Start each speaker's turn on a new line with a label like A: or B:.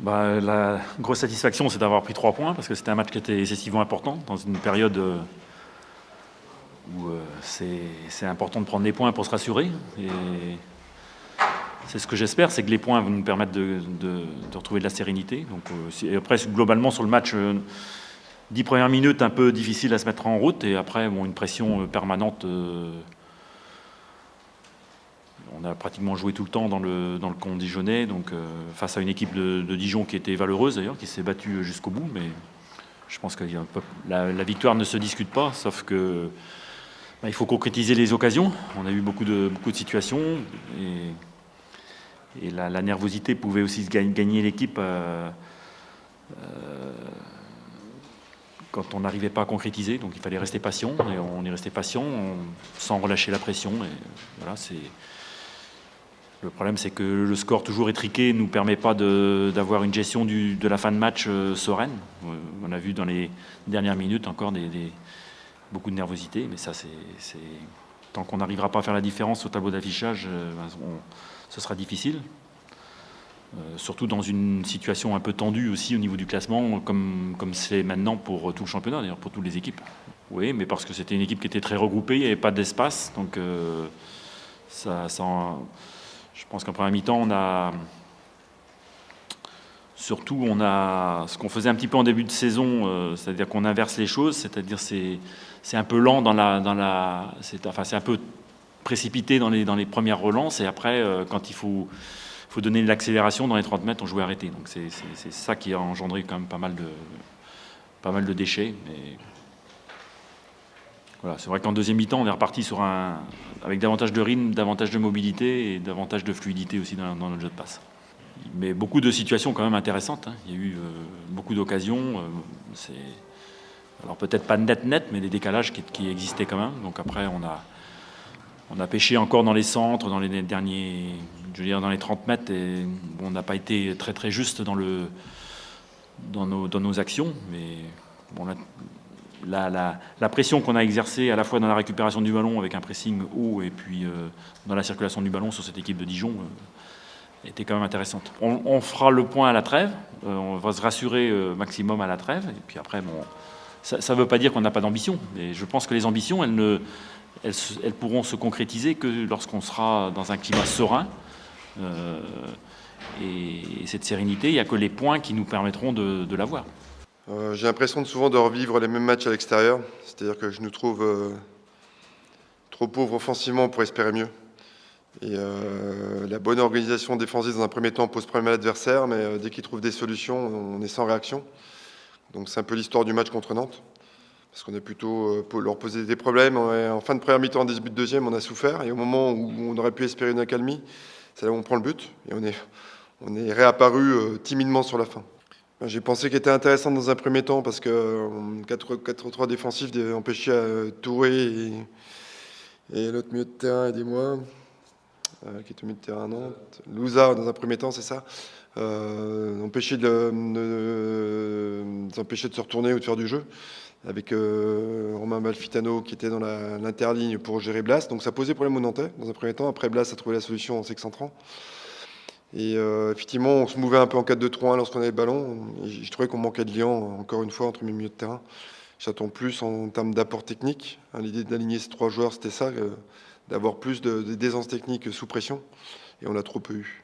A: La grosse satisfaction, c'est d'avoir pris 3 points, parce que c'était un match qui était excessivement important, dans une période où c'est important de prendre des points pour se rassurer. Et c'est ce que j'espère, c'est que les points vont nous permettre de retrouver de la sérénité. Donc, et après, globalement, sur le match, 10 premières minutes, un peu difficile à se mettre en route, et après, une pression permanente. On a pratiquement joué tout le temps dans le camp dijonnais, donc face à une équipe de Dijon qui était valeureuse d'ailleurs, qui s'est battue jusqu'au bout. Mais je pense que la victoire ne se discute pas, sauf que il faut concrétiser les occasions. On a eu beaucoup de situations, et la nervosité pouvait aussi gagner l'équipe quand on n'arrivait pas à concrétiser. Donc il fallait rester patient, et on est resté patient sans relâcher la pression. Et voilà, le problème, c'est que le score toujours étriqué ne nous permet pas d'avoir une gestion de la fin de match sereine. On a vu dans les dernières minutes encore beaucoup de nervosité, mais ça, tant qu'on n'arrivera pas à faire la différence au tableau d'affichage, ce sera difficile. Surtout dans une situation un peu tendue aussi au niveau du classement, comme c'est maintenant pour tout le championnat, d'ailleurs pour toutes les équipes. Oui, mais parce que c'était une équipe qui était très regroupée, il n'y avait pas d'espace, donc je pense qu'en première mi-temps, on a ce qu'on faisait un petit peu en début de saison, c'est-à-dire qu'on inverse les choses, c'est-à-dire c'est un peu lent c'est un peu précipité dans les premières relances, et après, quand il faut donner de l'accélération dans les 30 mètres, on jouait arrêté. Donc c'est ça qui a engendré quand même pas mal de déchets. Mais voilà, c'est vrai qu'en deuxième mi-temps, on est reparti avec davantage de rythme, davantage de mobilité et davantage de fluidité aussi dans notre jeu de passe. Mais beaucoup de situations quand même intéressantes. Il y a eu beaucoup d'occasions. Alors peut-être pas net, mais des décalages qui existaient quand même. Donc après, on a pêché encore dans les centres, dans les derniers, dans les 30 mètres, et on n'a pas été très très juste dans nos actions. Mais bon, la pression qu'on a exercée à la fois dans la récupération du ballon avec un pressing haut, et puis dans la circulation du ballon sur cette équipe de Dijon, était quand même intéressante. On fera le point à la trêve, on va se rassurer maximum à la trêve, et puis après, ça ne veut pas dire qu'on n'a pas d'ambition. Et je pense que les ambitions, elles pourront se concrétiser que lorsqu'on sera dans un climat serein. Et cette sérénité, il n'y a que les points qui nous permettront de l'avoir.
B: J'ai l'impression souvent de revivre les mêmes matchs à l'extérieur. C'est-à-dire que je nous trouve trop pauvres offensivement pour espérer mieux. Et la bonne organisation défensive dans un premier temps pose problème à l'adversaire, mais dès qu'ils trouvent des solutions, on est sans réaction. Donc c'est un peu l'histoire du match contre Nantes. Parce qu'on a plutôt leur posé des problèmes. En fin de première mi-temps, en début de deuxième, on a souffert. Et au moment où on aurait pu espérer une accalmie, c'est là où on prend le but. Et on est réapparu timidement sur la fin. J'ai pensé qu'il était intéressant dans un premier temps parce que 4-3 défensif empêchait Touré et l'autre milieu de terrain, aidez-moi, qui est au milieu de terrain à Nantes. Louza, dans un premier temps, c'est ça. Empêcher de se retourner ou de faire du jeu, avec Romain Malfitano qui était dans l'interligne pour gérer Blas. Donc ça posait problème aux Nantais dans un premier temps. Après, Blas a trouvé la solution en s'excentrant. Et effectivement, on se mouvait un peu en 4-2-3-1 lorsqu'on avait le ballon. Et je trouvais qu'on manquait de lien, encore une fois, entre mes milieux de terrain. J'attends plus en termes d'apport technique. L'idée d'aligner ces 3 joueurs, c'était ça, d'avoir plus d'aisance technique sous pression. Et on a trop peu eu.